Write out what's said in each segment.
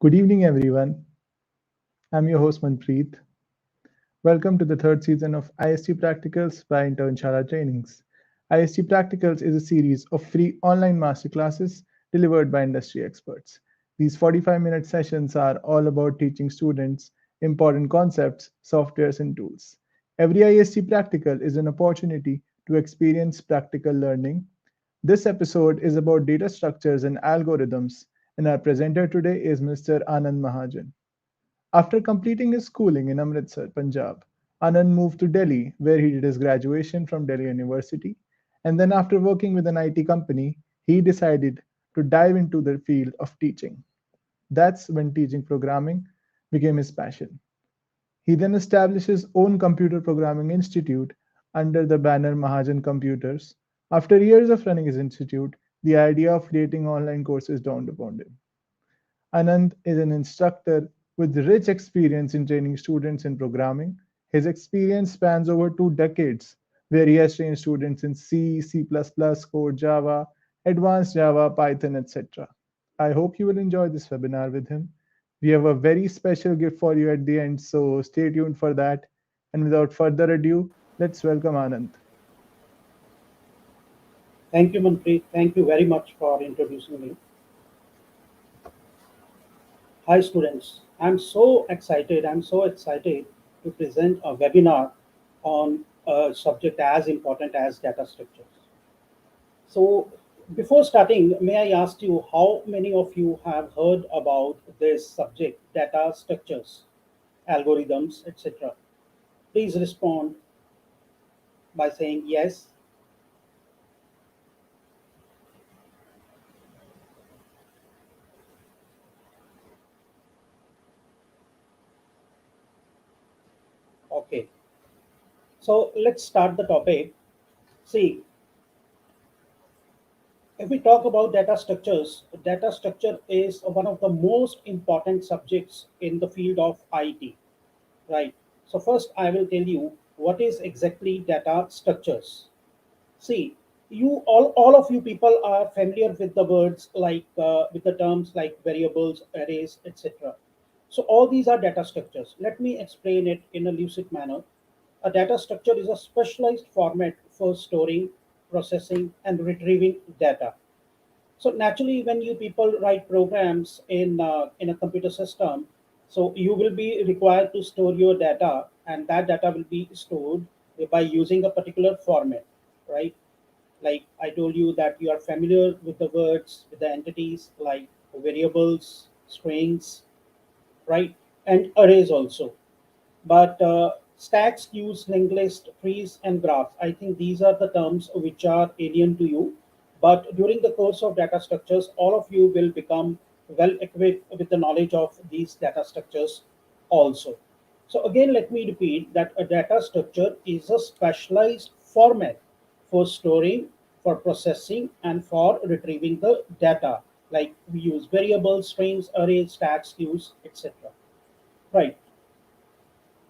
Good evening, everyone. I'm your host, Manpreet. Welcome to the third season of IST Practicals by Internshala Trainings. IST Practicals is a series of free online masterclasses delivered by industry experts. These 45-minute sessions are all about teaching students important concepts, softwares, and tools. Every IST Practical is an opportunity to experience practical learning. This episode is about data structures and algorithms, and our presenter today is Mr. Anand Mahajan. After completing his schooling in Amritsar, Punjab, Anand moved to Delhi, where he did his graduation from Delhi University. And then, after working with an IT company, he decided to dive into the field of teaching. That's when teaching programming became his passion. He then established his own computer programming institute under the banner Mahajan Computers. After years of running his institute, the idea of creating online courses dawned upon him. Anand is an instructor with rich experience in training students in programming. His experience spans over 2 decades, where he has trained students in C, C++, Code, Java, Advanced Java, Python, etc. I hope you will enjoy this webinar with him. We have a very special gift for you at the end, so stay tuned for that. And without further ado, let's welcome Anand. Thank you, Manpreet. Thank you very much for introducing me. Hi, students. I'm so excited to present a webinar on a subject as important as data structures. So, before starting, may I ask you how many of you have heard about this subject, data structures, algorithms, etc.? Please respond by saying yes. Okay. So, let's start the topic. See, if we talk about data structure is one of the most important subjects in the field of IT, right? So first I will tell you what is exactly data structures. See, all of you people are familiar with the words like with the terms like variables, arrays, etc. So all these are data structures. Let me explain it in a lucid manner. A data structure is a specialized format for storing, processing, and retrieving data. So naturally, when you people write programs in a computer system, so you will be required to store your data, and that data will be stored by using a particular format, right? Like I told you that you are familiar with the words, with the entities like variables, strings, right, and arrays also. But stacks, queues, linked list, trees, and graphs. I think these are the terms which are alien to you. But during the course of data structures, all of you will become well equipped with the knowledge of these data structures also. So again, let me repeat that a data structure is a specialized format for storing, for processing, and for retrieving the data. Like we use variables, strings, arrays, stacks, queues, etc. Right.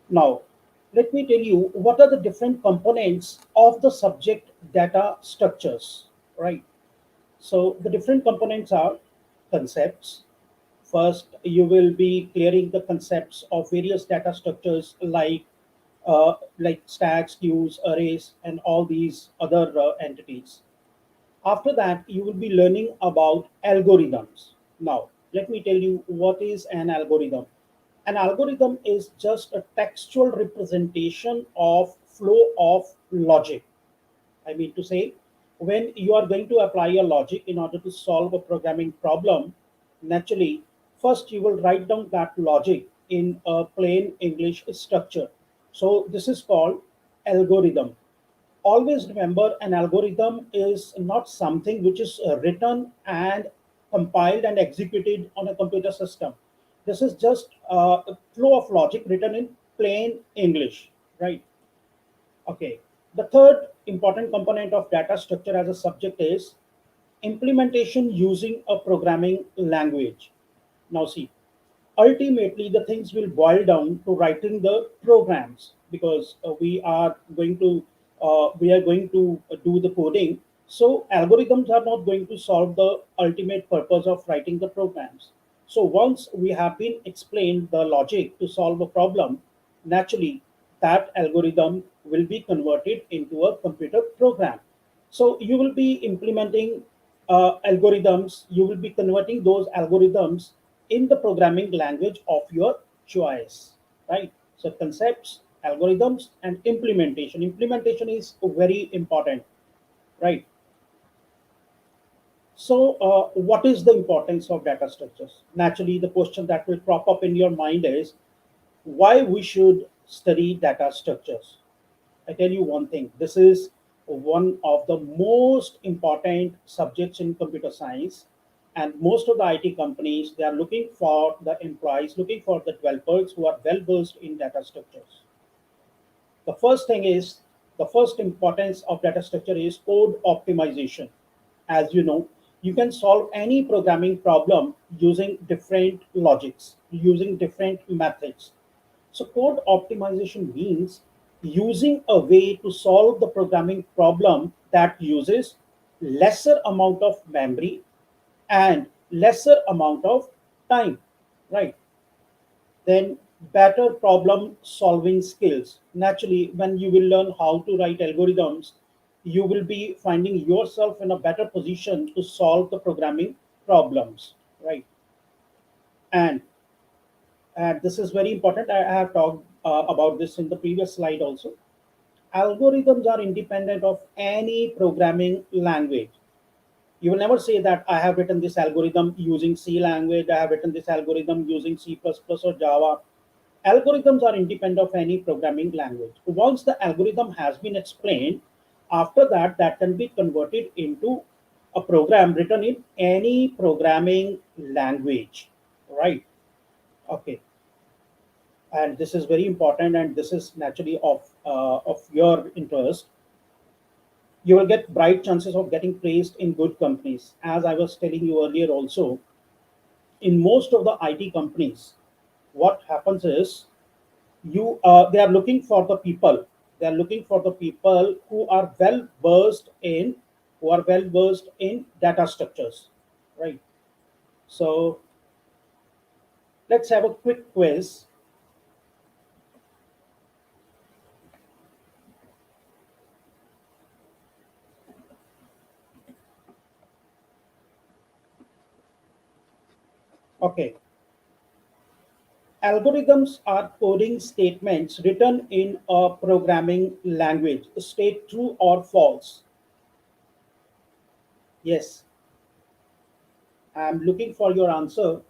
Now, let me tell you what are the different components of the subject data structures, right? So the different components are concepts. First, you will be clearing the concepts of various data structures like stacks, queues, arrays, and all these other entities. After that, you will be learning about algorithms. Now, let me tell you what is an algorithm. An algorithm is just a textual representation of flow of logic. I mean to say, when you are going to apply a logic in order to solve a programming problem, naturally, first you will write down that logic in a plain English structure. So this is called algorithm. Always remember, an algorithm is not something which is written and compiled and executed on a computer system. This is just a flow of logic written in plain English, right? Okay. The third important component of data structure as a subject is implementation using a programming language. Now, see, ultimately the things will boil down to writing the programs because we are going to do the coding. So algorithms are not going to solve the ultimate purpose of writing the programs. So once we have been explained the logic to solve a problem, naturally that algorithm will be converted into a computer program. So you will be implementing algorithms, you will be converting those algorithms in the programming language of your choice, right? So concepts, algorithms, and implementation. Implementation is very important, right? So, what is the importance of data structures? Naturally, the question that will crop up in your mind is why we should study data structures. I tell you one thing, this is one of the most important subjects in computer science. And most of the IT companies, they are looking for the employees, looking for the developers who are well versed in data structures. The first thing is the first importance of data structure is code optimization. As you know, you can solve any programming problem using different logics, using different methods. So code optimization means using a way to solve the programming problem that uses lesser amount of memory and lesser amount of time, right? Then better problem solving skills. Naturally, when you will learn how to write algorithms, you will be finding yourself in a better position to solve the programming problems, right? And and this is very important. I have talked about this in the previous slide also. Algorithms are independent of any programming language. You will never say that I have written this algorithm using C language, I have written this algorithm using C++ or Java. Algorithms are independent of any programming language. Once the algorithm has been explained, after that, that can be converted into a program written in any programming language, right? Okay, and this is very important, and this is naturally of your interest. You will get bright chances of getting placed in good companies. As I was telling you earlier, also in most of the IT companies, what happens is you they are looking for the people. They are looking for the people who are well versed in data structures, right? So let's have a quick quiz. Okay, algorithms are coding statements written in a programming language. State true or false. Yes, I'm looking for your answer.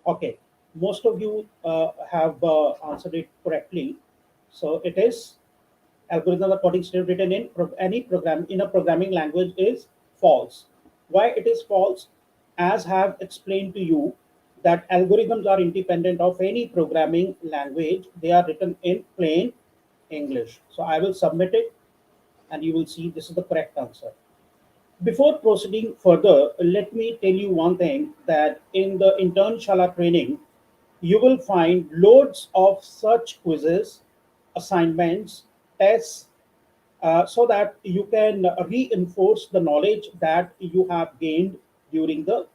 Okay, most of you have answered it correctly. So it is algorithm or coding script written in any program in a programming language is false. Why it is false? As have explained to you that algorithms are independent of any programming language. They are written in plain English. So I will submit it and you will see this is the correct answer. Before proceeding further, let me tell you one thing that in the Internshala training, you will find loads of such quizzes, assignments, tests, so that you can reinforce the knowledge that you have gained during the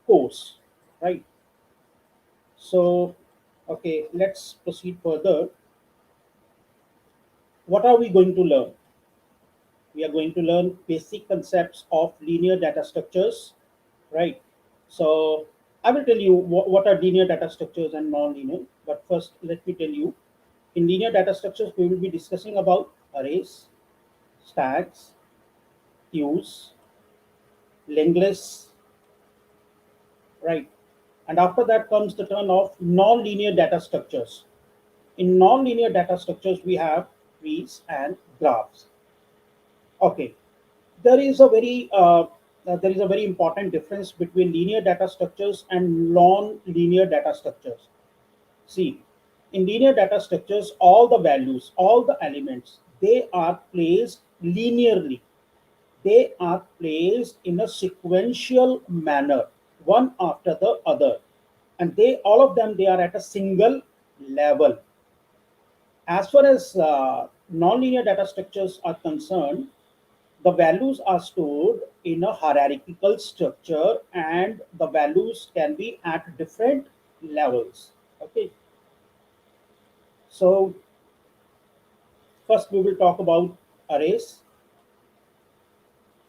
course, right? So, okay, let's proceed further. What are we going to learn? We are going to learn basic concepts of linear data structures, right? So I will tell you what are linear data structures and non-linear. But first, let me tell you, in linear data structures, we will be discussing about arrays, stacks, queues, linked lists, right? And after that comes the turn of non-linear data structures. In non-linear data structures, we have trees and graphs. Okay, there is a very important difference between linear data structures and non-linear data structures. See, in linear data structures, all the values, all the elements, they are placed linearly. They are placed in a sequential manner, one after the other, and they all of them they are at a single level. As far as nonlinear data structures are concerned, The values are stored in a hierarchical structure, and the values can be at different levels. Okay, so first we will talk about arrays.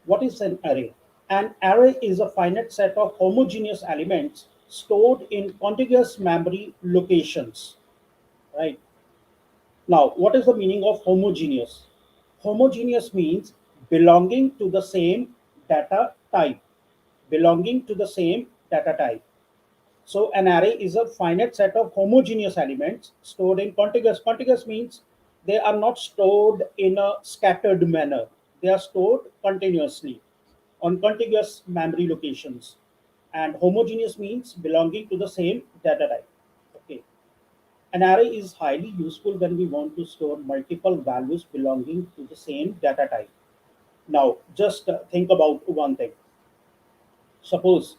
What is an array? An array is a finite set of homogeneous elements stored in contiguous memory locations. Right. Now, what is the meaning of homogeneous? Homogeneous means belonging to the same data type. Belonging to the same data type. So an array is a finite set of homogeneous elements stored in contiguous. Contiguous means they are not stored in a scattered manner. They are stored continuously on contiguous memory locations. And homogeneous means belonging to the same data type. Okay. An array is highly useful when we want to store multiple values belonging to the same data type. Now, just think about one thing. Suppose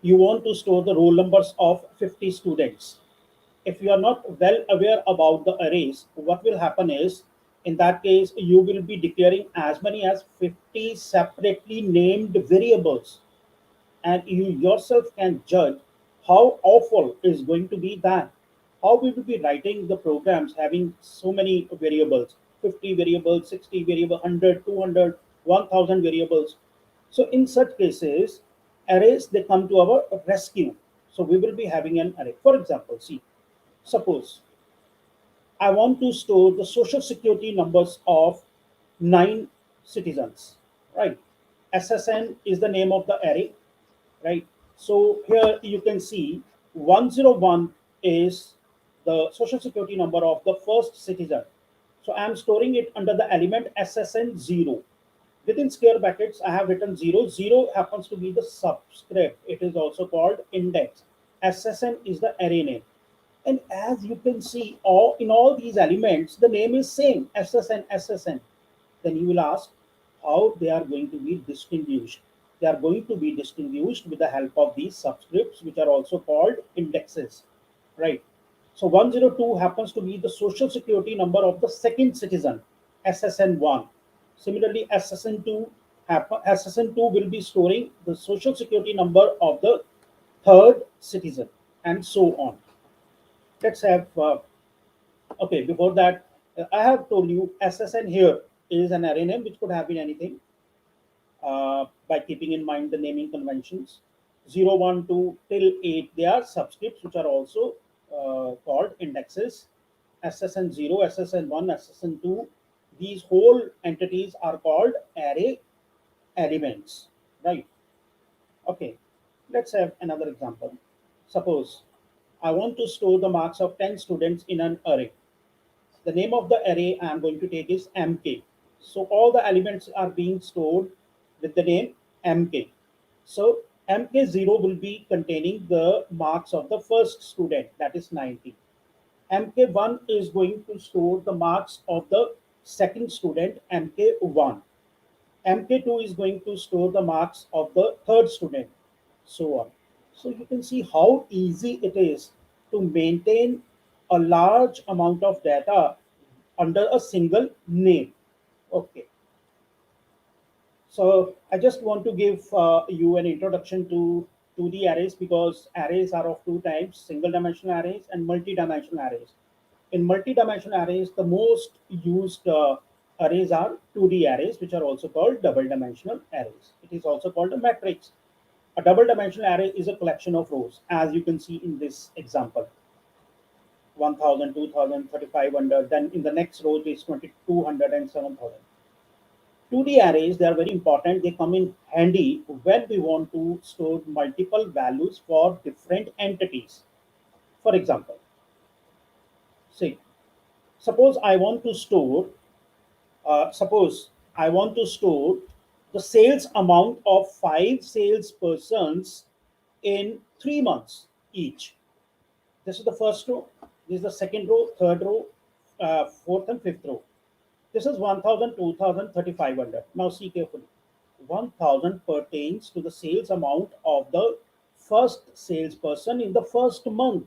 you want to store the roll numbers of 50 students. If you are not well aware about the arrays, what will happen is, in that case, you will be declaring as many as 50 separately named variables, and you yourself can judge how awful is going to be that. How we will be writing the programs having so many variables, 50 variables, 60 variables, 100, 200, 1000 variables. So in such cases, arrays they come to our rescue. So we will be having an array. For example, see, suppose I want to store the social security numbers of 9 citizens, right? SSN is the name of the array, right? So here you can see 101 is the social security number of the first citizen. So I am storing it under the element SSN 0. Within square brackets, I have written 0. 0 happens to be the subscript. It is also called index. SSN is the array name. And as you can see, all in all these elements, the name is same, SSN, SSN. Then you will ask how they are going to be distinguished. They are going to be distinguished with the help of these subscripts, which are also called indexes, right? So 102 happens to be the social security number of the second citizen, SSN1. Similarly, SSN2 will be storing the social security number of the third citizen, and so on. Let's have okay, before that, I have told you SSN here is an array name which could have been anything, by keeping in mind the naming conventions. 0, 1, 2 till 8, they are subscripts which are also called indexes. SSN 0, SSN 1, SSN 2, these whole entities are called array elements, right? Okay, let's have another example. Suppose I want to store the marks of 10 students in an array. The name of the array I am going to take is MK. So all the elements are being stored with the name MK. So MK0 will be containing the marks of the first student, that is 90. MK1 is going to store the marks of the second student, MK1. MK2 is going to store the marks of the third student, so on. So you can see how easy it is to maintain a large amount of data under a single name. Okay, so I just want to give you an introduction to the arrays, because arrays are of two types: single dimensional arrays and multi-dimensional arrays. In multi-dimensional arrays, the most used arrays are 2D arrays, which are also called double dimensional arrays. It is also called a matrix. A double dimensional array is a collection of rows, as you can see in this example: 1000, 2000, 3500. Then in the next row is 2200 and 7000. 2D arrays, they are very important. They come in handy when we want to store multiple values for different entities. For example, say, suppose I want to store, suppose I want to store the sales amount of 5 salespersons in 3 months each. This is the first row. This is the second row, third row, fourth and fifth row. This is 1000, 2000, 3500. Now see carefully. 1000 pertains to the sales amount of the first salesperson in the first month.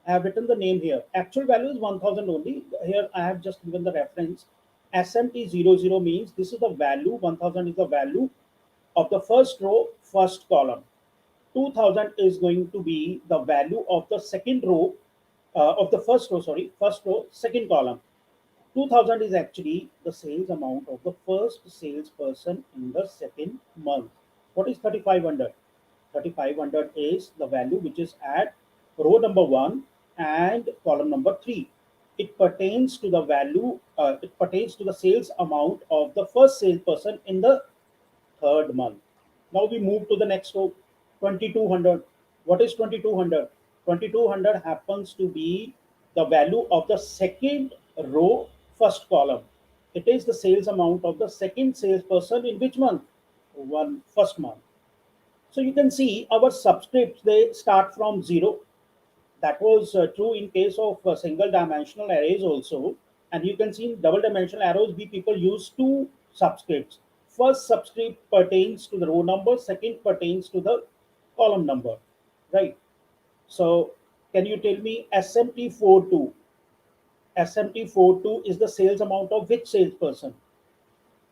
I have written the name here. Actual value is 1000 only. Here I have just given the reference SMT00 means this is the value, 1000 is the value of the first row, first column. 2000 is going to be the value of the second row, of the first row, sorry, first row, second column. 2000 is actually the sales amount of the first salesperson in the second month. What is 3500? 3500 is the value which is at row number 1 and column number 3. It pertains to the value, it pertains to the sales amount of the first salesperson in the third month. Now we move to the next row, 2200. What is 2200? 2200 happens to be the value of the second row, first column. It is the sales amount of the second salesperson in which month? One first month. So you can see our subscripts, they start from zero. That was true in case of single dimensional arrays also. And you can see in double dimensional arrows, we people use two subscripts. First subscript pertains to the row number, second pertains to the column number, right? So can you tell me SMT42? SMT42 is the sales amount of which salesperson?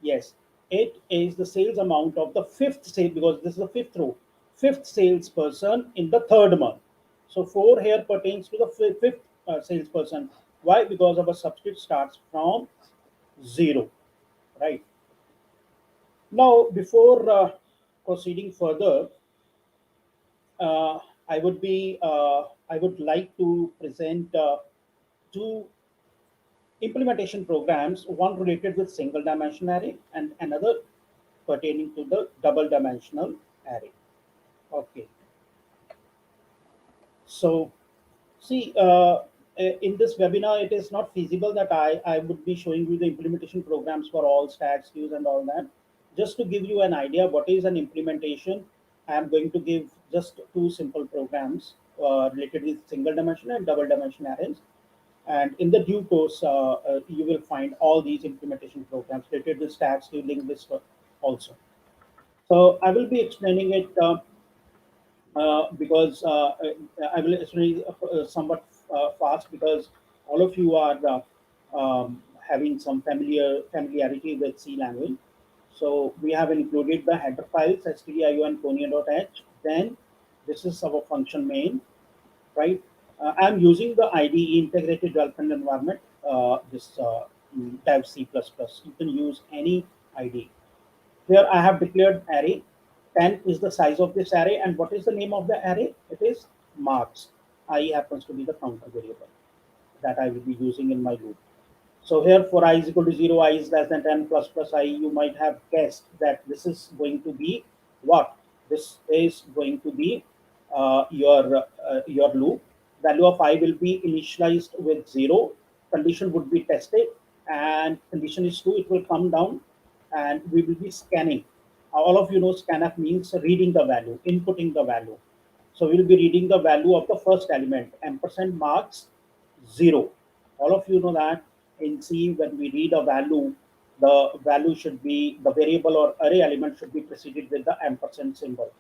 Yes, it is the sales amount of the fifth sale, because this is the fifth row, fifth salesperson in the third month. So 4 here pertains to the fifth salesperson. Why? Because our subscript starts from 0, right? Now, before proceeding further, uh, I would like to present two implementation programs, one related with single dimension array and another pertaining to the double dimensional array. Okay, so see, in this webinar, it is not feasible that I would be showing you the implementation programs for all stats, views, and all that. Just to give you an idea what is an implementation, I am going to give just two simple programs related with single dimension and double dimension arrays. And in the due course, you will find all these implementation programs related with stats, view, link list also. So I will be explaining it because I will explain somewhat fast, because all of you are having some familiarity with C language. So we have included the header files stdio and konya.h. Then this is our function main, right? I'm using the IDE integrated development environment. This dev C++. You can use any IDE. Here I have declared array. 10 is the size of this array. And what is the name of the array? It is marks. I happens to be the counter variable that I will be using in my loop. So here for I is equal to 0, I is less than 10 plus plus I, you might have guessed that this is going to be what? This is going to be your loop. Value of I will be initialized with 0. Condition would be tested, and condition is true, it will come down, and we will be scanning. All of you know scanf means reading the value, inputting the value. So we will be reading the value of the first element, ampersand marks 0. All of you know that in C, when we read a value, the value should be, the variable or array element should be preceded with the ampersand symbol.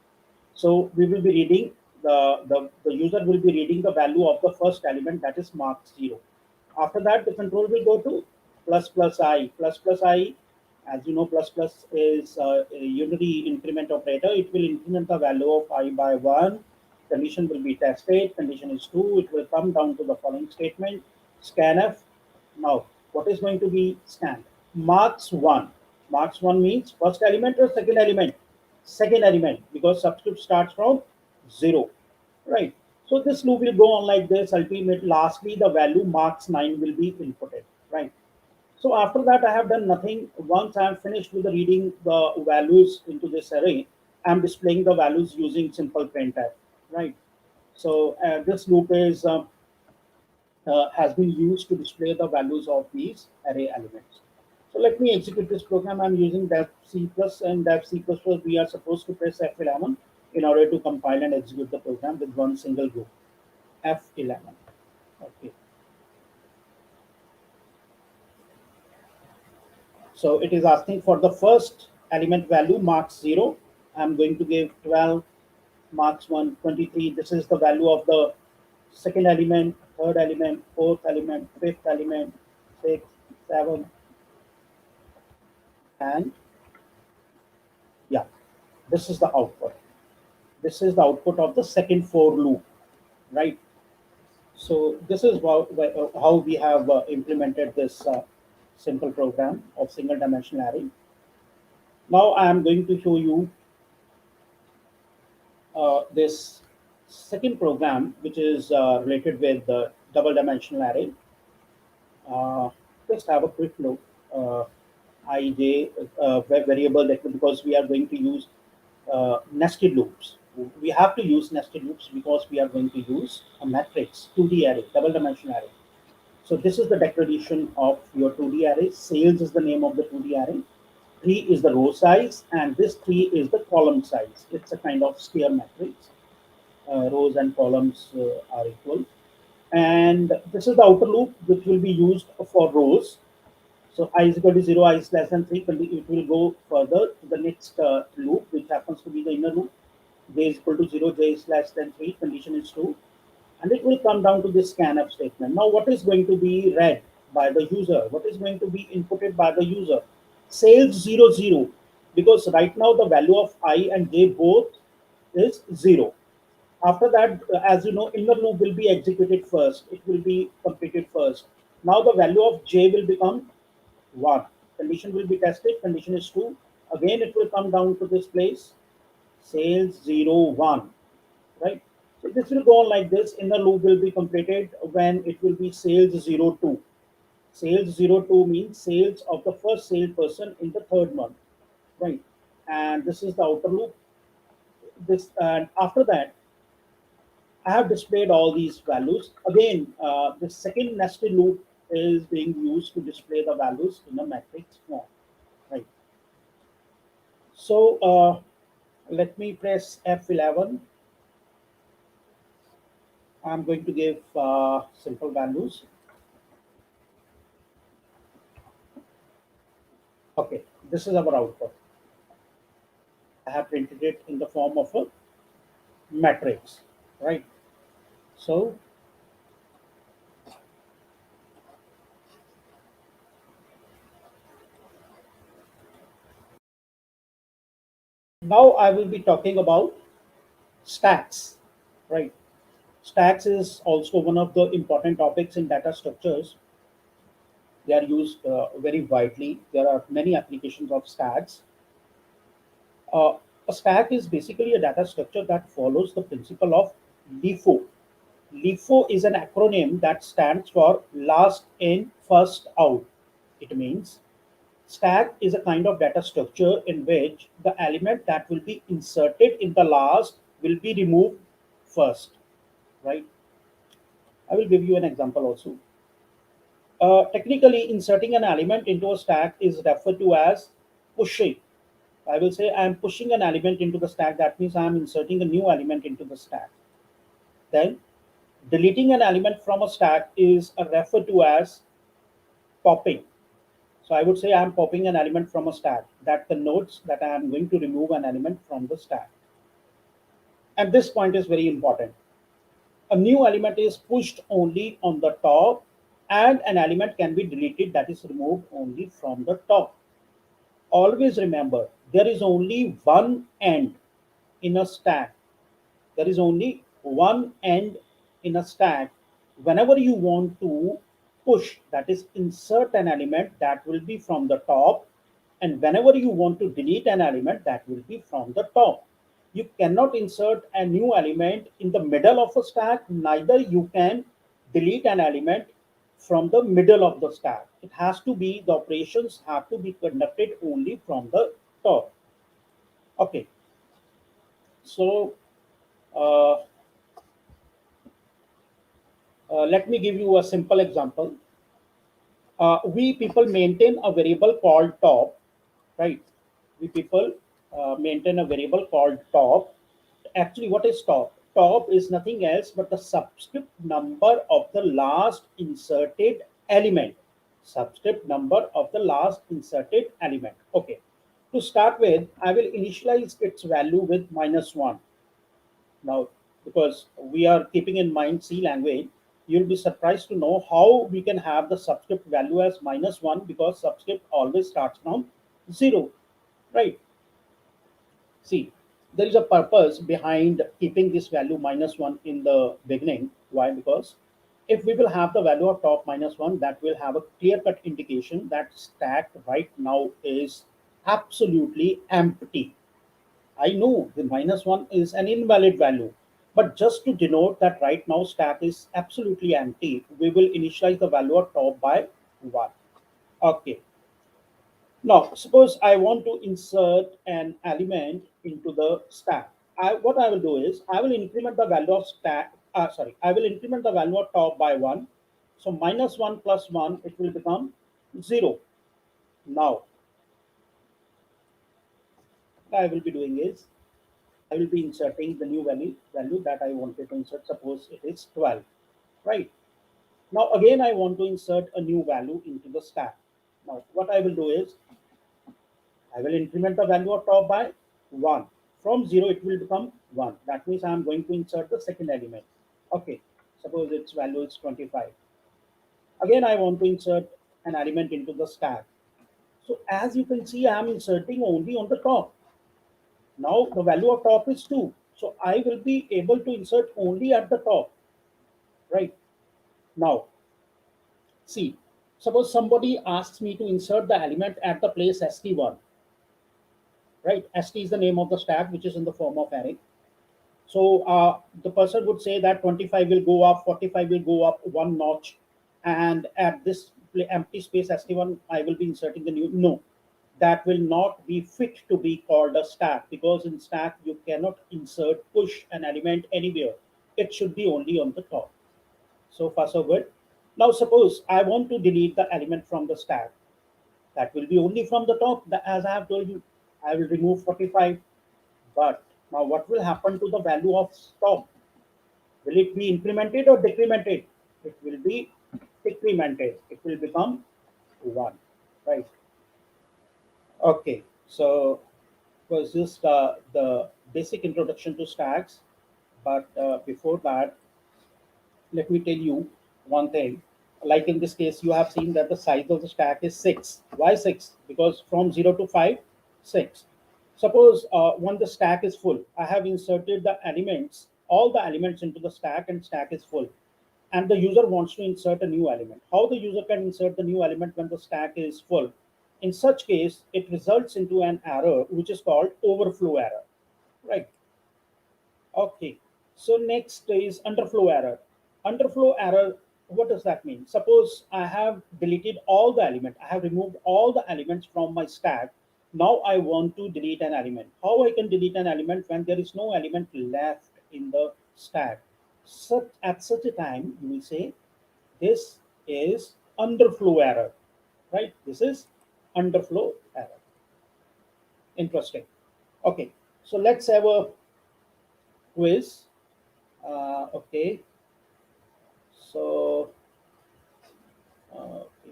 So we will be reading, the user will be reading the value of the first element, that is marked 0. After that, the control will go to plus plus I. Plus plus I, as you know, plus plus is a unary increment operator. It will increment the value of I by 1. Condition will be tested. Condition is true. It will come down to the following statement. Scanf. Now, what is going to be scanned? Marks 1. Marks 1 means first element or second element? Second element, because subscript starts from 0. Right. So this loop will go on like this. Ultimate, lastly, the value marks 9 will be inputted. Right. So after that, I have done nothing. Once I am finished with the reading the values into this array, I am displaying the values using simple printf. Right. So this loop is has been used to display the values of these array elements. So let me execute this program. I'm using dev C++ and dev C++. We are supposed to press F11 in order to compile and execute the program with one single group. F11. Okay. So it is asking for the first element value marks 0. I'm going to give 12, marks 1, 23. This is the value of the second element, third element, fourth element, fifth element, sixth, seventh, And yeah, this is the output. This is the output of the second for loop, right? So this is how we have implemented this simple program of single dimensional array. Now I am going to show you this second program, which is related with the double dimensional array. Uh, just have a quick look. Uh, ij variable that because we are going to use nested loops. We have to use nested loops because we are going to use a matrix 2D array, double dimensional array. So this is the declaration of your 2D array. Sales is the name of the 2D array. 3 is the row size, and this 3 is the column size. It's a kind of square matrix. Rows and columns are equal. And this is the outer loop which will be used for rows. So I is equal to 0, I is less than 3, it will go further to the next loop, which happens to be the inner loop. J is equal to 0, j is less than 3, condition is true. And it will come down to this scanf statement. Now, what is going to be read by the user? What is going to be inputted by the user? Sales 0, 0, because right now the value of I and j both is 0. After that, as you know, inner loop will be executed first. It will be completed first. Now the value of j will become 1. Condition will be tested. Condition is 2. Again, it will come down to this place. Sales 0, 1. Right? So this will go on like this. Inner loop will be completed when it will be sales 0, 2. Sales 0, 2 means sales of the first salesperson in the third month. Right? And this is the outer loop. This and after that, I have displayed all these values. Again, the second nested loop is being used to display the values in a matrix form. Right. So let me press F11. I'm going to give simple values. Okay, this is our output. I have printed it in the form of a matrix, right? So now I will be talking about stacks, right? Stacks is also one of the important topics in data structures. They are used very widely. There are many applications of stacks. Uh, a stack is basically a data structure that follows the principle of LIFO. LIFO is an acronym that stands for last in, first out. It means stack is a kind of data structure in which the element that will be inserted in the last will be removed first, right? I will give you an example also. Technically, inserting an element into a stack is referred to as pushing. I will say I am pushing an element into the stack. That means I am inserting a new element into the stack. Then deleting an element from a stack is referred to as popping. So I would say I am popping an element from a stack. That connotes that I am going to remove an element from the stack. And this point is very important. A new element is pushed only on the top, and an element can be deleted, that is removed only from the top. Always remember, there is only one end in a stack. There is only one end in a stack. Whenever you want to push, that is insert an element, that will be from the top, and whenever you want to delete an element, that will be from the top. You cannot insert a new element in the middle of a stack, neither you can delete an element from the middle of the stack. It has to be, the operations have to be conducted only from the top. Okay, so uh, let me give you a simple example. We people maintain a variable called top, right? We people maintain a variable called top. Actually, what is top? Top is nothing else but the subscript number of the last inserted element. Subscript number of the last inserted element. Okay. To start with, I will initialize its value with -1. Now, because we are keeping in mind C language, you'll be surprised to know how we can have the subscript value as -1, because subscript always starts from 0, right? See, there is a purpose behind keeping this value minus 1 in the beginning. Why? Because if we will have the value of top minus 1, that will have a clear cut indication that stack right now is absolutely empty. I know the minus 1 is an invalid value, but just to denote that right now stack is absolutely empty, we will initialize the value of top by 1. Okay. Now, suppose I want to insert an element into the stack. What I will do is I will increment the value of stack. I will increment the value of top by 1. So minus 1 plus 1, it will become 0. Now, what I will be doing is I will be inserting the new value that I wanted to insert. Suppose it is 12, right? Now, again, I want to insert a new value into the stack. Now, what I will do is I will increment the value of top by 1. From 0, it will become 1. That means I am going to insert the second element. Okay, suppose its value is 25. Again, I want to insert an element into the stack. So as you can see, I am inserting only on the top. Now the value of top is 2. So I will be able to insert only at the top, right? Now, see, suppose somebody asks me to insert the element at the place st1, right? St is the name of the stack, which is in the form of array. So the person would say that 25 will go up, 45 will go up one notch, and at this empty space st1, I will be inserting the new. No, that will not be fit to be called a stack, because in stack you cannot insert push an element anywhere. It should be only on the top. So far so good. Now suppose I want to delete the element from the stack. That will be only from the top. As I have told you, I will remove 45. But now what will happen to the value of top? Will it be incremented or decremented? It will be decremented. It will become 1. Right. Okay. So was just the basic introduction to stacks. But before that, let me tell you one thing. Like in this case, you have seen that the size of the stack is 6. Why 6? Because from 0 to 5, 6. Suppose when the stack is full, I have inserted the elements, all the elements into the stack, and stack is full. And the user wants to insert a new element. How the user can insert the new element when the stack is full? In such case, it results into an error which is called overflow error. Right. Okay. So next is underflow error. Underflow error, what does that mean? Suppose I have deleted all the element. I have removed all the elements from my stack. Now I want to delete an element. How I can delete an element when there is no element left in the stack? At such a time, you will say this is underflow error, right? This is underflow error. Interesting. Okay. So let's have a quiz. Okay. So,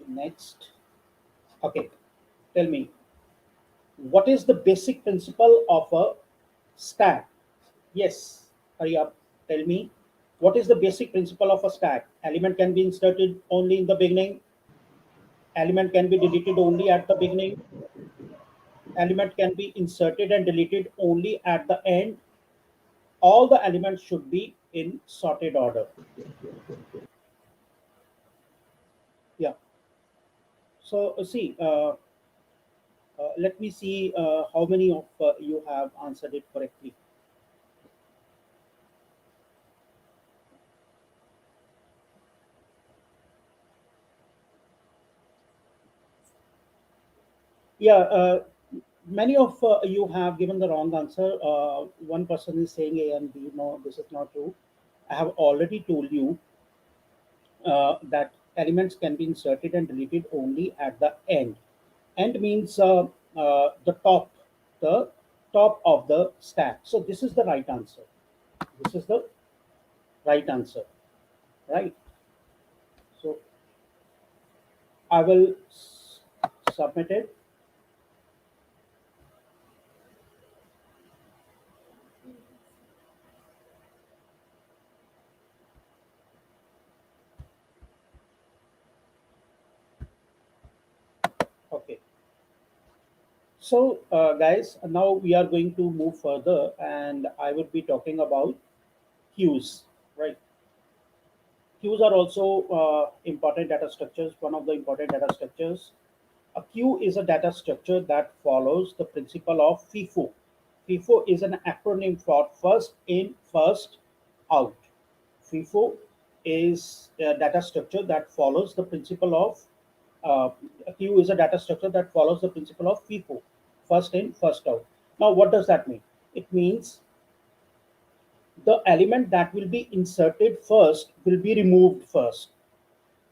next. Okay, tell me, what is the basic principle of a stack? Yes, hurry up. Tell me, what is the basic principle of a stack? Element can be inserted only in the beginning. Element can be deleted only at the beginning. Element can be inserted and deleted only at the end. All the elements should be in sorted order. Yeah. So see, let me see how many of you have answered it correctly. Yeah, many of you have given the wrong answer. One person is saying A and B. No, this is not true. I have already told you that elements can be inserted and deleted only at the end. End means the top of the stack. So this is the right answer. This is the right answer, right? So I will submit it. Okay. So, guys, now we are going to move further, and I would be talking about queues, right? Queues are also important data structures. One of the important data structures. A queue is a data structure that follows the principle of FIFO. FIFO is an acronym for first in, first out. FIFO is a data structure that follows the principle of a queue is a data structure that follows the principle of FIFO, first in, first out. Now, what does that mean? It means the element that will be inserted first will be removed first.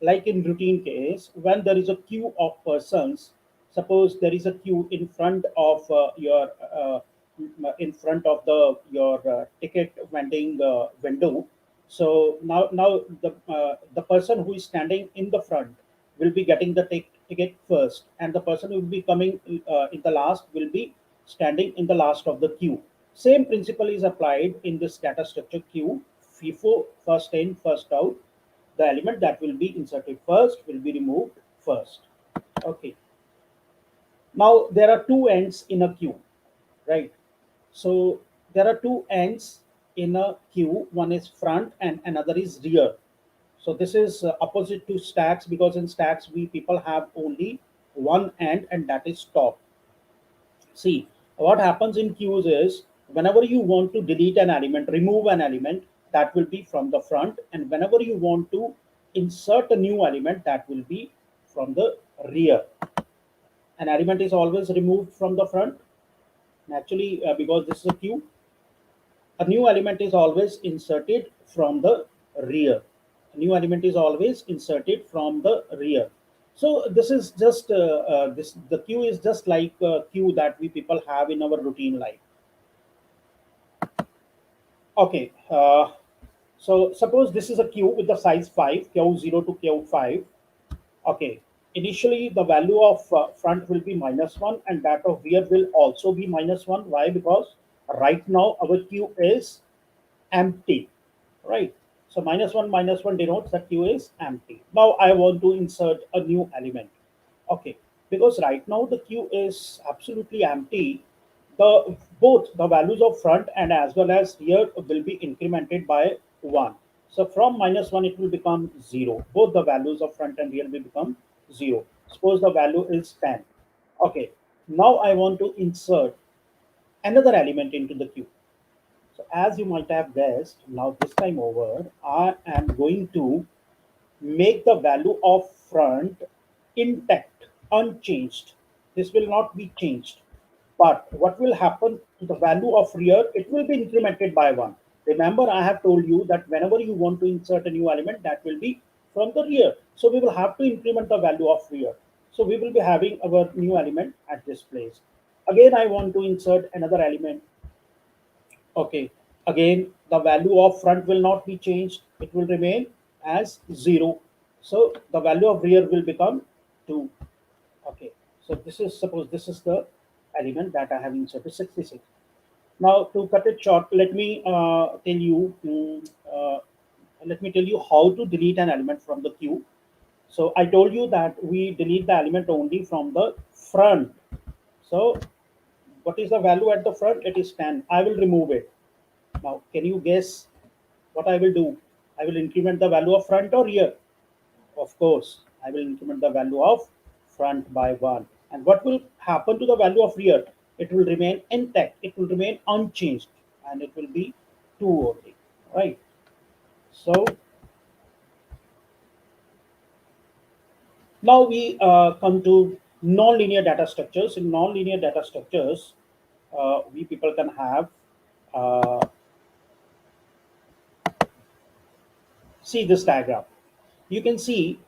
Like in routine case, when there is a queue of persons, suppose there is a queue in front of your in front of the your ticket vending window. So now the person who is standing in the front will be getting the ticket first, and the person who will be coming in the last will be standing in the last of the queue. Same principle is applied in this data structure queue. FIFO, first in, first out. The element that will be inserted first will be removed first. Okay. Now there are two ends in a queue, right? So there are two ends in a queue. One is front and another is rear. So this is opposite to stacks, because in stacks we people have only one end, and that is top. See, what happens in queues is whenever you want to delete an element, remove an element, that will be from the front, and whenever you want to insert a new element, that will be from the rear. An element is always removed from the front, naturally, because this is a queue. A new element is always inserted from the rear. A new element is always inserted from the rear. So this is just this the queue is just like a queue that we people have in our routine life. Okay, so suppose this is a queue with the size 5, Q0 to Q5. Okay, initially the value of front will be -1, and that of rear will also be -1. Why? Because right now our queue is empty, right? So -1 denotes that queue is empty. Now I want to insert a new element. Okay, because right now the queue is absolutely empty. The both the values of front and as well as rear will be incremented by 1. So from -1 it will become 0. Both the values of front and rear will become 0. Suppose the value is 10. Okay, now I want to insert another element into the queue. So as you might have guessed, now this time over, I am going to make the value of front intact, unchanged. This will not be changed. But what will happen to the value of rear? It will be incremented by 1. Remember, I have told you that whenever you want to insert a new element, that will be from the rear. So we will have to increment the value of rear. So we will be having our new element at this place. Again, I want to insert another element. Okay, again, the value of front will not be changed. It will remain as 0. So the value of rear will become 2. Okay, so this is, suppose this is the element that I have inserted 66. Now to cut it short, let me tell you how to delete an element from the queue. So I told you that we delete the element only from the front. So what is the value at the front? It is 10. I will remove it. Now, can you guess what I will do? I will increment the value of front or rear. Of course, I will increment the value of front by 1. And what will happen to the value of rear? It will remain intact. It will remain unchanged, and it will be 2 only. Right. So now we come to non-linear data structures. In non-linear data structures, we people can have uh, see this diagram. You can see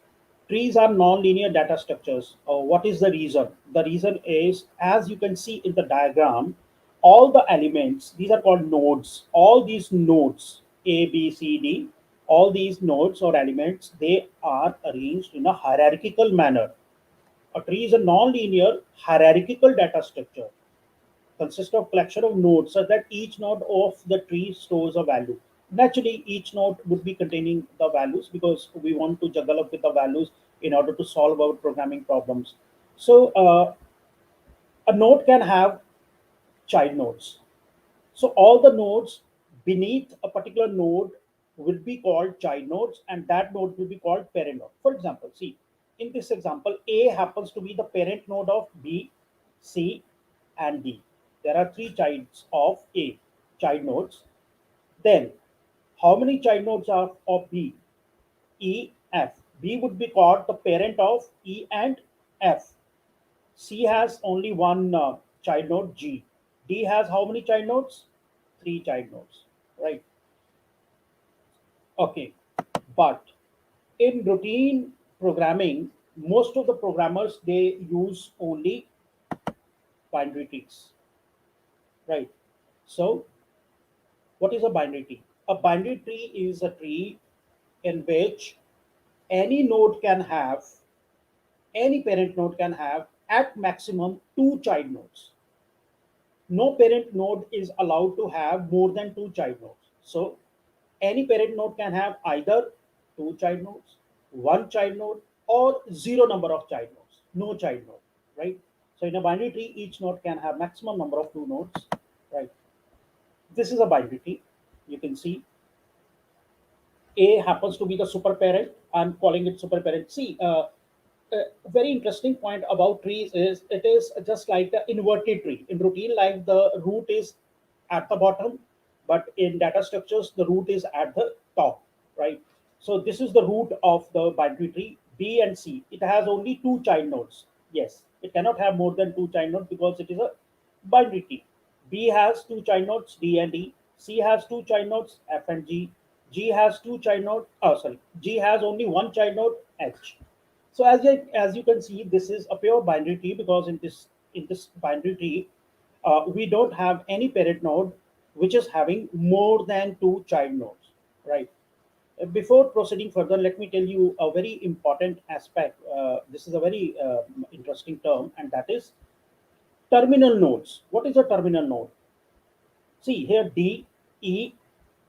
trees are non-linear data structures. What is the reason? The reason is, as you can see in the diagram, all the elements, these are called nodes. All these nodes, A, B, C, D, all these nodes or elements, they are arranged in a hierarchical manner. A tree is a non-linear hierarchical data structure, consists of collection of nodes such that each node of the tree stores a value. Naturally, each node would be containing the values because we want to juggle up with the values in order to solve our programming problems. So A node can have child nodes. So all the nodes beneath a particular node will be called child nodes, and that node will be called parent node. For example, see, in this example, A happens to be the parent node of B, C, and D. There are three childs of A, child nodes. Then, how many child nodes are of B? E, F. B would be called the parent of E and F. C has only one child node, G. D has how many child nodes? Three child nodes, right? Okay, but in routine programming, most of the programmers they use only binary trees, right? So, what is a binary tree? A binary tree is a tree in which any node can have, any parent node can have at maximum two child nodes. No parent node is allowed to have more than two child nodes. So any parent node can have either two child nodes, one child node, or zero number of child nodes, no child node, right? So in a binary tree, each node can have maximum number of two nodes, right? This is a binary tree. You can see A happens to be the super parent. I'm calling it super parent. See, a very interesting point about trees is it is just like the inverted tree. In routine life, the root is at the bottom, but in data structures, the root is at the top, right? So this is the root of the binary tree, B and C. It has only two child nodes. Yes, it cannot have more than two child nodes because it is a binary tree. B has two child nodes, D and E. C has two child nodes, F and G. G has two child nodes. Oh, sorry. G has only one child node, H. So as you can see, this is a pure binary tree because in this binary tree, we don't have any parent node which is having more than two child nodes, right? Before proceeding further, let me tell you a very important aspect. This is a very interesting term, and that is terminal nodes. What is a terminal node? See here, D, E,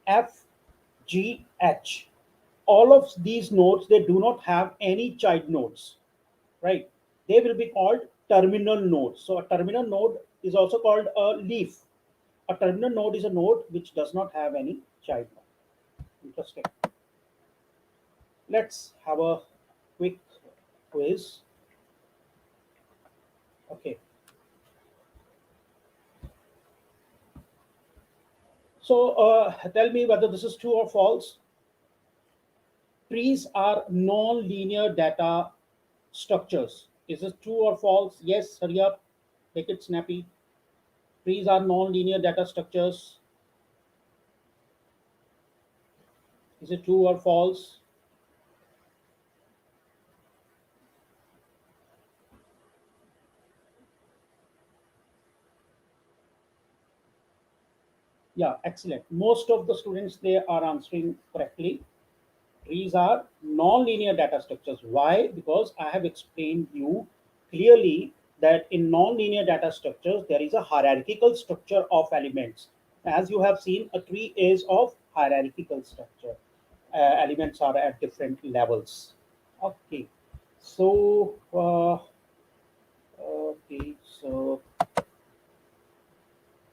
F, G, H. All of these nodes they do not have any child nodes, right? They will be called terminal nodes. So a terminal node is also called a leaf. A terminal node is a node which does not have any child node. Interesting. Let's have a quick quiz. Okay. So tell me whether this is true or false. Trees are non-linear data structures. Is it true or false? Yes, hurry up. Make it snappy. Trees are non-linear data structures. Is it true or false? Yeah, excellent. Most of the students they are answering correctly. Trees are non-linear data structures. Why? Because I have explained you clearly that in non-linear data structures there is a hierarchical structure of elements. As you have seen, a tree is of hierarchical structure. Elements are at different levels. Okay, so okay, so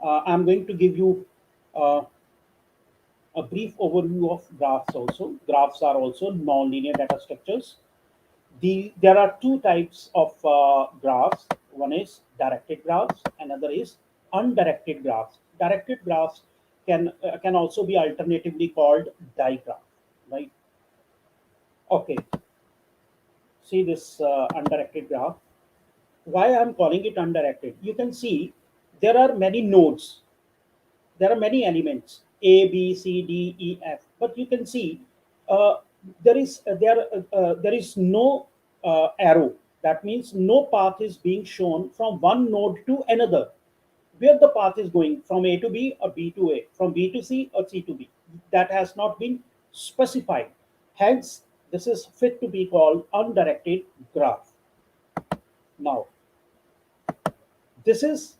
I'm going to give you. Uh, a brief overview of graphs also. Graphs are also non-linear data structures. There are two types of graphs. One is directed graphs, another is undirected graphs. Directed graphs can also be alternatively called digraph, right? Okay, see this undirected graph. Why I'm calling it undirected? You can see there are many nodes, there are many elements A, B, C, D, E, F, but you can see uh, there is no arrow. That means no path is being shown from one node to another. Where the path is going from A to B or B to A, from B to C or C to B, that has not been specified. Hence, this is fit to be called undirected graph. Now, this is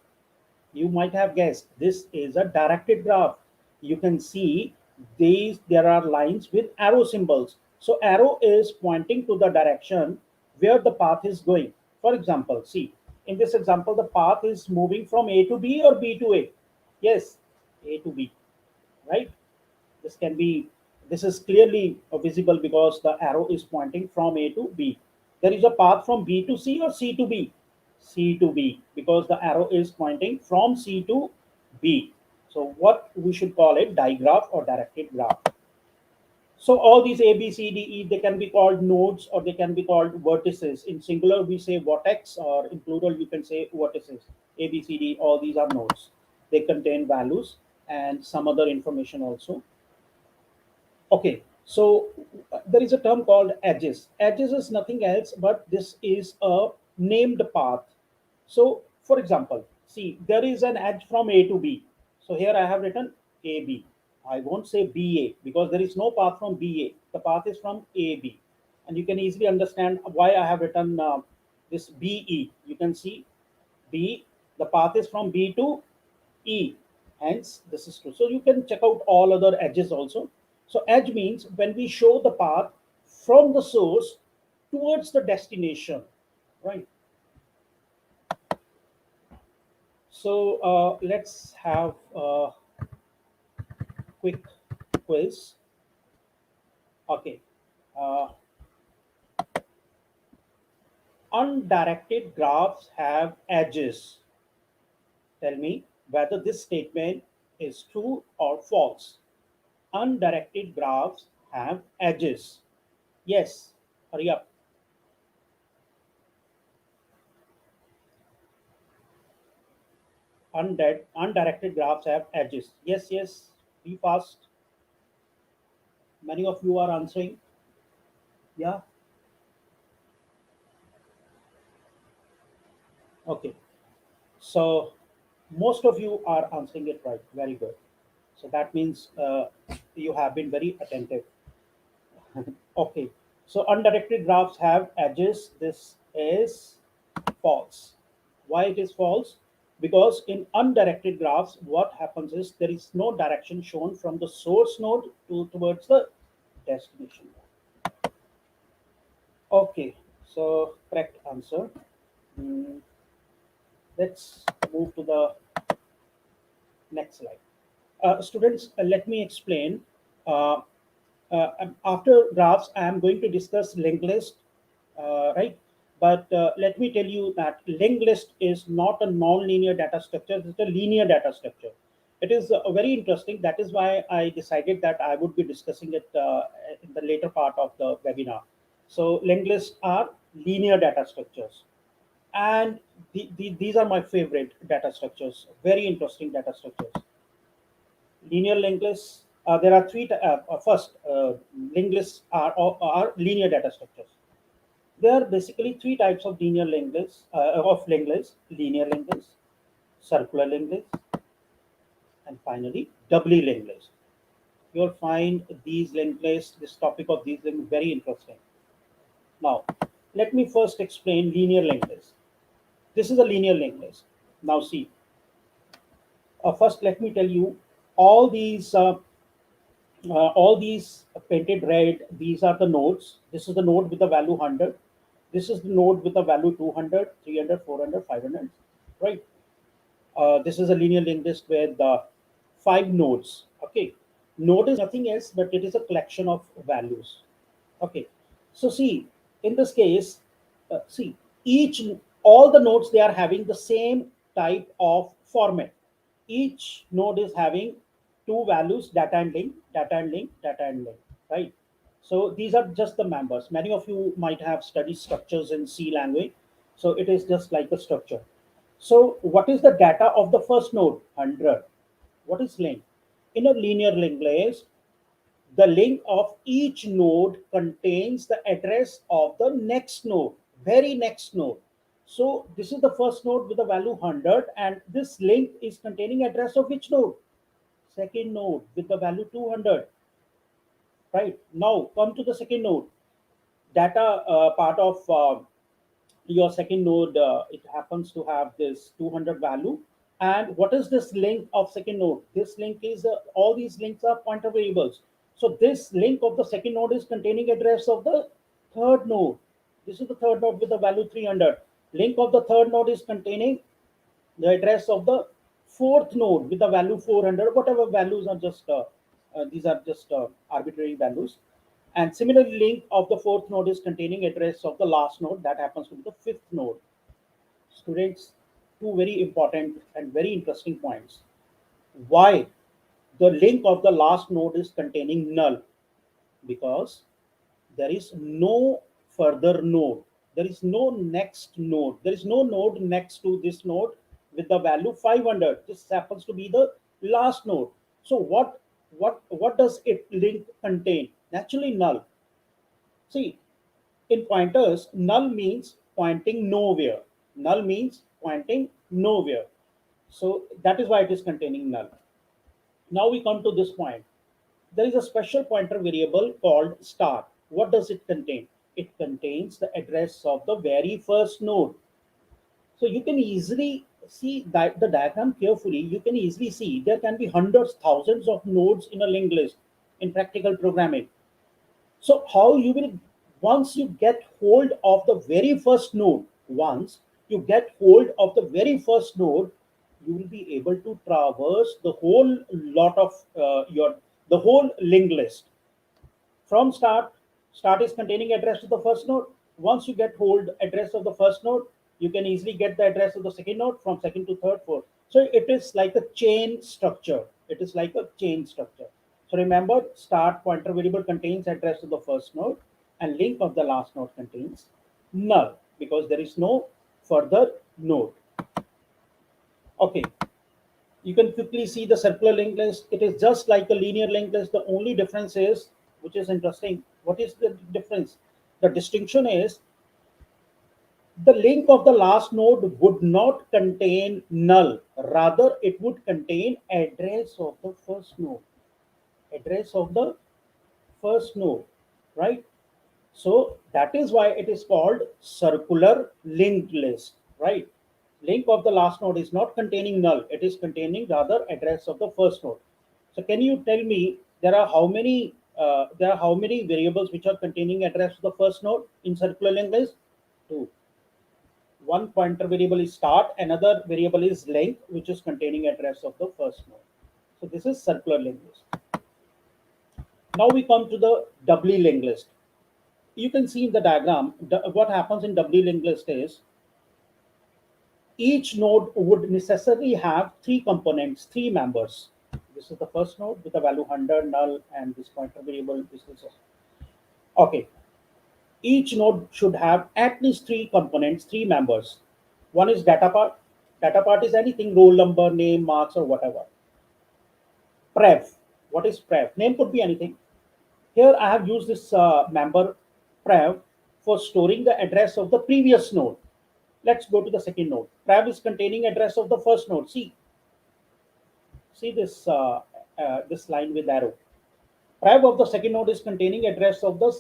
you might have guessed this is a directed graph. You can see these there are lines with arrow symbols. So arrow is pointing to the direction where the path is going. For example, see In this example, the path is moving from A to B or B to A. Yes, A to B, right? This can be, this is clearly visible because the arrow is pointing from A to B. There is a path from B to C or C to B. C to B, because the arrow is pointing from C to B. So what we should call it, digraph or directed graph. So all these A, B, C, D, E, they can be called nodes or they can be called vertices. In singular, we say vertex, or in plural, you can say vertices. A, B, C, D, all these are nodes. They contain values and some other information also. Okay, so there is a term called edges. Edges is nothing else but this is a named path. So, for example, see, there is an edge from A to B. So here I have written AB. I won't say BA because there is no path from BA. The path is from AB. And you can easily understand why I have written this BE. You can see B, the path is from B to E. Hence, this is true. So you can check out all other edges also. So edge means when we show the path from the source towards the destination, right? So let's have a quick quiz. Okay. Uh, Undirected graphs have edges. Tell me whether this statement is true or false. Undirected graphs have edges. Yes, hurry up. Undirected graphs have edges. Yes, yes, be fast. Many of you are answering. Yeah, okay. So most of you are answering it right. Very good. So that means you have been very attentive. Okay. So undirected graphs have edges. This is false. Why it is false? Because in undirected graphs, what happens is there is no direction shown from the source node towards the destination node. Okay, so correct answer. Mm, let's move to the next slide. Students, let me explain. Uh, After graphs, I am going to discuss linked list, right? But let me tell you that linked list is not a non-linear data structure; it's a linear data structure. It is very interesting. That is why I decided that I would be discussing it in the later part of the webinar. So linked lists are linear data structures, and these are my favorite data structures. Very interesting data structures. Linear linked lists. There are three. First, linked lists are linear data structures. There are basically three types of linear linked lists, of linked lists: linear linked lists, circular linked lists, and finally doubly linked lists. You'll find these linked lists, this topic of these linked very interesting. Now, let me first explain linear linked list. This is a linear linked list. Now, see. First, let me tell you all these. All these painted red, these are the nodes. This is the node with the value 100. This is the node with the value 200, 300, 400, 500, right? This is a linear linked list where the five nodes. Okay, node is nothing else but it is a collection of values. Okay, so see, in this case, see, each all the nodes, they are having the same type of format. Each node is having two values, data and link, data and link, data and link, right? So these are just the members. Many of you might have studied structures in C language. So it is just like a structure. So what is the data of the first node? 100. What is link? In a linear linked list, the link of each node contains the address of the next node, very next node. So this is the first node with the value 100, and this link is containing address of which node? Second node with the value 200. Right, now come to the second node. Data part of your second node, it happens to have this 200 value. And what is this link of second node? This link is all these links are pointer variables. So this link of the second node is containing address of the third node. This is the third node with the value 300. Link of the third node is containing the address of the fourth node with the value 400. Whatever values are just these are just arbitrary values. And similarly, link of the fourth node is containing address of the last node that happens to be the fifth node. Students, two very important and very interesting points. Why the link of the last node is containing null? Because there is no further node, there is no next node, there is no node next to this node with the value 500. This happens to be the last node. So what does it link contain? Naturally null. See, in pointers, null means pointing nowhere. Null means pointing nowhere. So that is why it is containing null. Now we come to this point. There is a special pointer variable called start. What does it contain? It contains the address of the very first node. So you can easily see that the diagram carefully. You can easily see there can be hundreds, thousands of nodes in a linked list in practical programming. So how you will, once you get hold of the very first node, once you get hold of the very first node, you will be able to traverse the whole lot of your the whole linked list from start. Start is containing address to the first node. Once you get hold address of the first node, you can easily get the address of the second node, from second to third, fourth. So it is like a chain structure. It is like a chain structure. So remember, start pointer variable contains address to the first node, and link of the last node contains null because there is no further node. Okay, you can quickly see the circular linked list. It is just like a linear linked list. The only difference is, which is interesting, what is the difference? The distinction is the link of the last node would not contain null. Rather, it would contain address of the first node. Address of the first node, right? So that is why it is called circular linked list, right? Link of the last node is not containing null, it is containing rather address of the first node. So can you tell me there are how many variables which are containing address of the first node in circular linked list? Two. One pointer variable is start, another variable is length, which is containing address of the first node. So this is circular linked list. Now we come to the doubly linked list. You can see in the diagram what happens in doubly linked list is each node would necessarily have three components, three members. This is the first node with the value 100 null and this pointer variable. This is okay. Each node should have at least three components, three members. One is data part. Data part is anything, roll number, name, marks, or whatever. Prev. What is prev? Name could be anything. Here I have used this member prev for storing the address of the previous node. Let's go to the second node. Prev is containing address of the first node. See this this line with arrow. Prev of the second node is containing address of the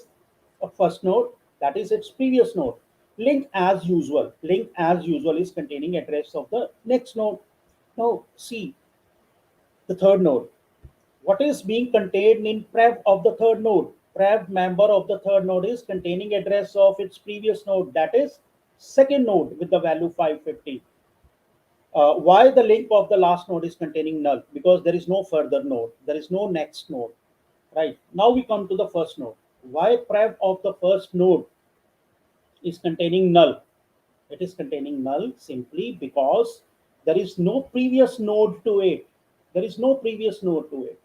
first node, that is its previous node. Link as usual. Link as usual is containing address of the next node. Now see the third node. What is being contained in prev of the third node? Prev member of the third node is containing address of its previous node, that is second node with the value 550. Why the link of the last node is containing null? Because there is no further node, there is no next node. Right, now we come to the first node. Why prev of the first node is containing null? It is containing null simply because there is no previous node to it. There is no previous node to it.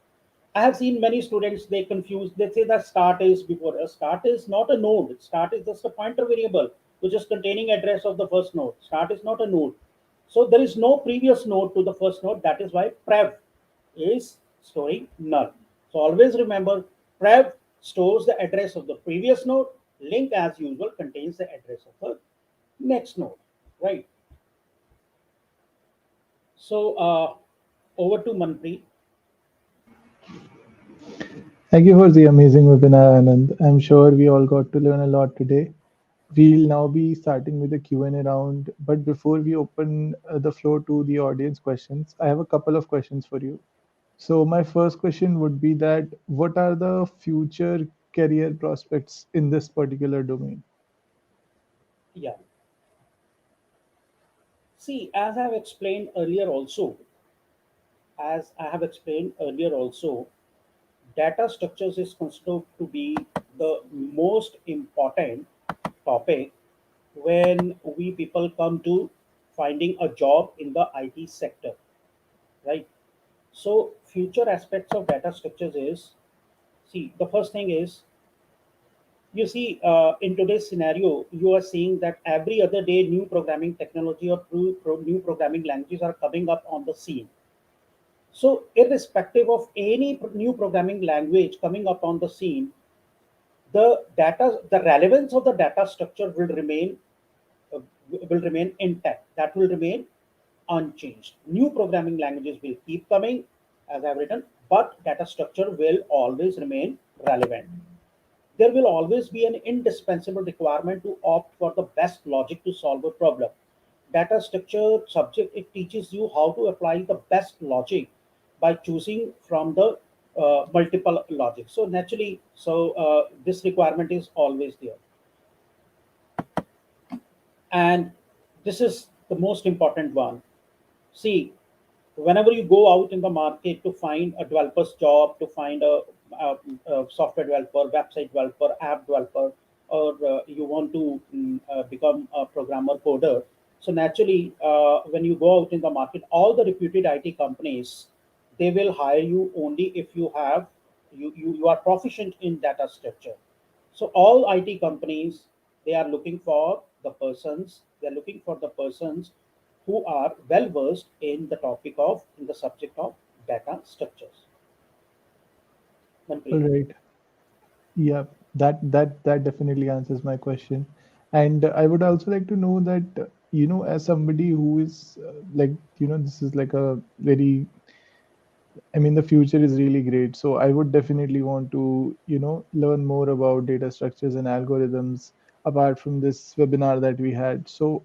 I have seen many students, they confuse, they say that start is before. A start is not a node. Start is just a pointer variable which is containing address of the first node. Start is not a node. So there is no previous node to the first node. That is why prev is storing null. So always remember, prev stores the address of the previous node. Link as usual contains the address of the next node, right? So over to Manpreet. Thank you for the amazing webinar, Anand. I'm sure we all got to learn a lot today. We'll now be starting with the Q&A round, but before we open the floor to the audience questions, I have a couple of questions for you. So my first question would be that what are the future career prospects in this particular domain? Yeah. See, as I have explained earlier also, data structures is considered to be the most important topic when we people come to finding a job in the IT sector, right? So future aspects of data structures is, see, the first thing is, you see, in today's scenario, you are seeing that every other day new programming technology or new programming languages are coming up on the scene. So irrespective of any new programming language coming up on the scene, the relevance of the data structure uh, will remain intact. That will remain unchanged. New programming languages will keep coming, as I've written, but data structure will always remain relevant. There will always be an indispensable requirement to opt for the best logic to solve a problem. Data structure subject, it teaches you how to apply the best logic by choosing from the multiple logic. So naturally, this requirement is always there, and this is the most important one. See, whenever you go out in the market to find a developer's job, to find a software developer, website developer, app developer, or you want to become a programmer coder, so naturally, when you go out in the market, all the reputed IT companies, they will hire you only if you are proficient in data structure. So all IT companies, they are looking for the persons who are well versed in the subject of data structures. All Manpreet. right. Yeah, that definitely answers my question. And I would also like to know that, as somebody who is like, this is like a very, I mean, the future is really great. So I would definitely want to, learn more about data structures and algorithms apart from this webinar that we had. So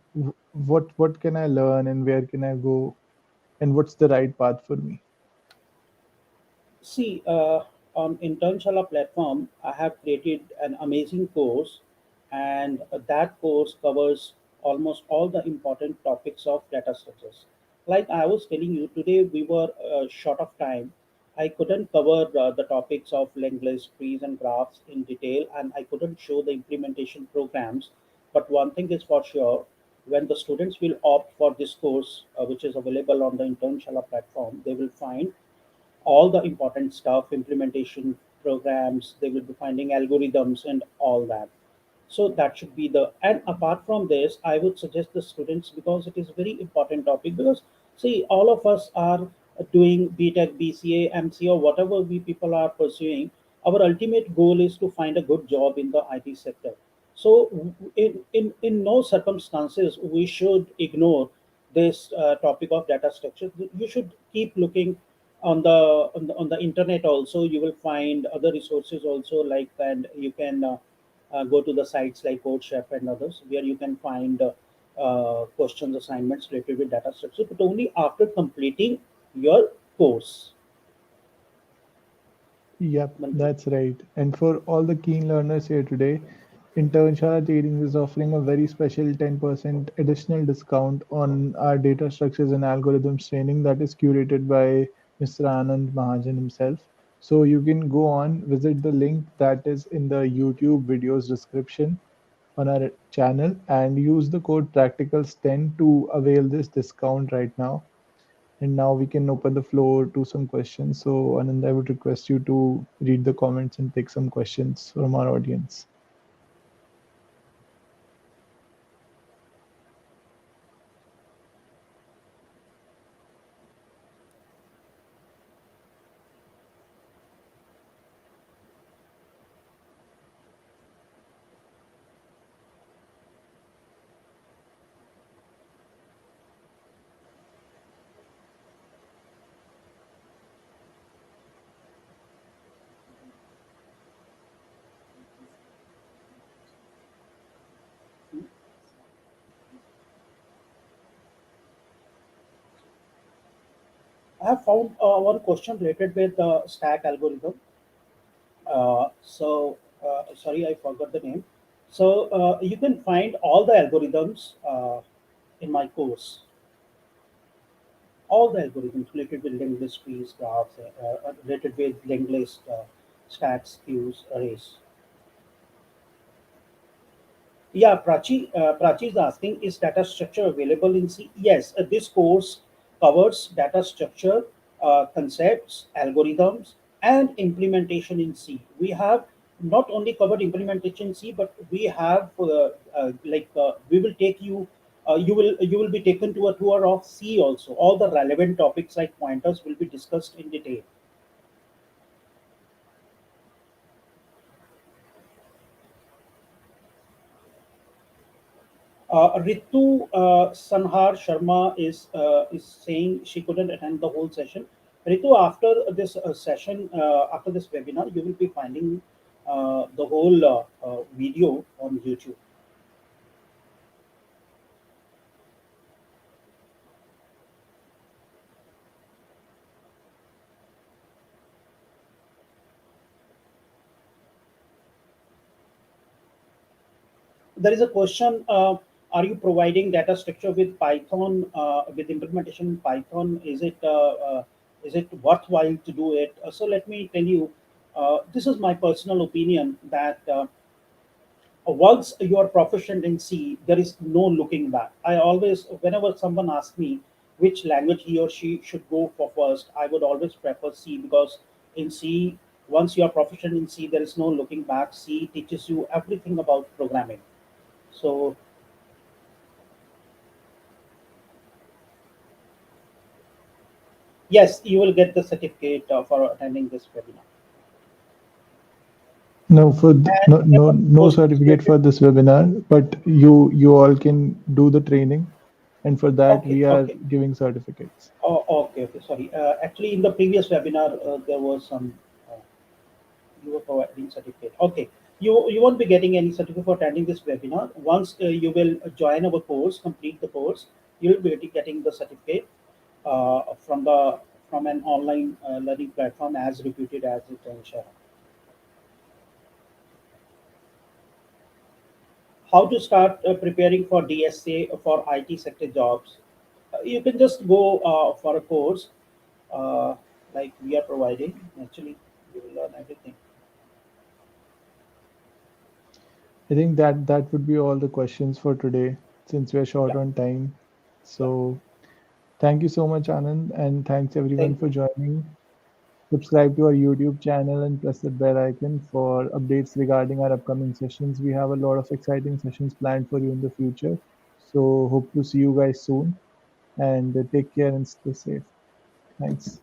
what can I learn and where can I go and what's the right path for me? See, on Internshala platform, I have created an amazing course, and that course covers almost all the important topics of data structures. Like I was telling you today, we were short of time. I couldn't cover the topics of linked list, trees, and graphs in detail, and I couldn't show the implementation programs. But one thing is for sure, when the students will opt for this course, which is available on the Internshala platform, they will find all the important stuff, implementation programs, they will be finding algorithms and all that. So that should be the, and apart from this, I would suggest the students, because it is very important topic, because see, all of us are doing BTech, BCA, MCA, or whatever we people are pursuing. Our ultimate goal is to find a good job in the IT sector. So in no circumstances we should ignore this topic of data structure. You should keep looking on the internet also. You will find other resources also, like, and you can go to the sites like CodeChef and others, where you can find questions, assignments related with data structure, but only after completing your course. Yep, Manpreet. that's right. And for all the keen learners here today, Internshala Trainings is offering a very special 10% additional discount on our data structures and algorithms training that is curated by Mr. Anand Mahajan himself. So you can go on, visit the link that is in the YouTube videos description on our channel and use the code practicals10 to avail this discount right now. And now we can open the floor to some questions. So, Anand, I would request you to read the comments and pick some questions from our audience. I have found one question related with the stack algorithm. Sorry, I forgot the name. So you can find all the algorithms in my course. all the algorithms related with linked list trees, graphs, related with linked list, stacks, queues, arrays. Yeah, Prachi is asking, is data structure available in C? Yes, this course covers data structure, concepts, algorithms, and implementation in C. We have not only covered implementation in C, but we have we will take you. You will be taken to a tour of C also. All the relevant topics like pointers will be discussed in detail. Ritu Sanhar Sharma is saying she couldn't attend the whole session. Ritu, after this session, after this webinar, you will be finding the whole video on YouTube. There is a question: are you providing data structure with Python, with implementation in Python? Is it worthwhile to do it? So let me tell you, this is my personal opinion that. Once you are proficient in C, there is no looking back. I always, whenever someone asks me which language he or she should go for first, I would always prefer C because in C, once you are proficient in C, there is no looking back. C teaches you everything about programming. So, yes, you will get the certificate for attending this webinar. No, And no those certificate related, for this webinar, but you all can do the training, and for that okay, we are okay. giving certificates. Oh, okay, okay. Sorry. Actually, in the previous webinar, there was some. You were providing certificate. Okay. You won't be getting any certificate for attending this webinar. Once you will join our course, complete the course, you will be getting the certificate from an online learning platform as reputed as Internshala. How to start preparing for DSA for IT sector jobs? You can just go for a course uh, like we are providing. Actually, you will learn everything. I think that would be all the questions for today, since we're short Yeah, on time. yeah. So thank you so much, Anand, and thanks everyone Thank for you. joining. Subscribe to our YouTube channel and press the bell icon for updates regarding our upcoming sessions. We have a lot of exciting sessions planned for you in the future. So hope to see you guys soon, and take care and stay safe. Thanks.